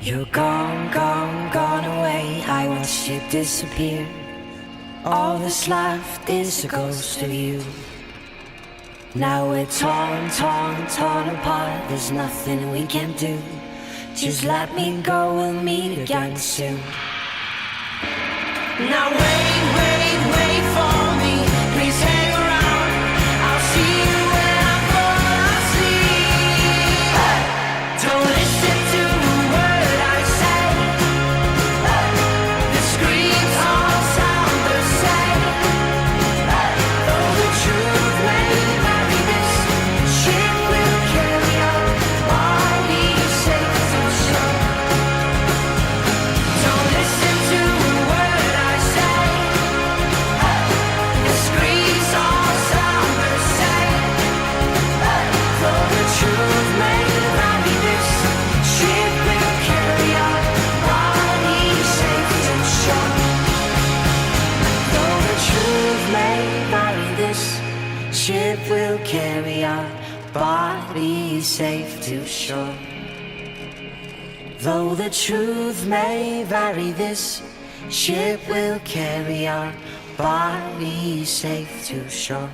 You're gone, gone, gone away. I watched you disappear. All that's left is a ghost of you. Now we're torn, torn, torn apart. There's nothing we can do. Just let me go, we'll meet again soon. Now wait, wait, wait for me. Please hang around. I'll see you when I fall asleep. Don't listen to a word I say. The screams all sound the same. Though the truth may vary, this ship will carry our bodies safe to shore. Don't listen to a word I say. The screams all sound the same. Though the truth may vary, this ship will carry our bodies safe to shore. Though the truth may vary, this ship will carry our bodies safe to shore. Though the truth may vary, this ship will carry our bodies safe to shore.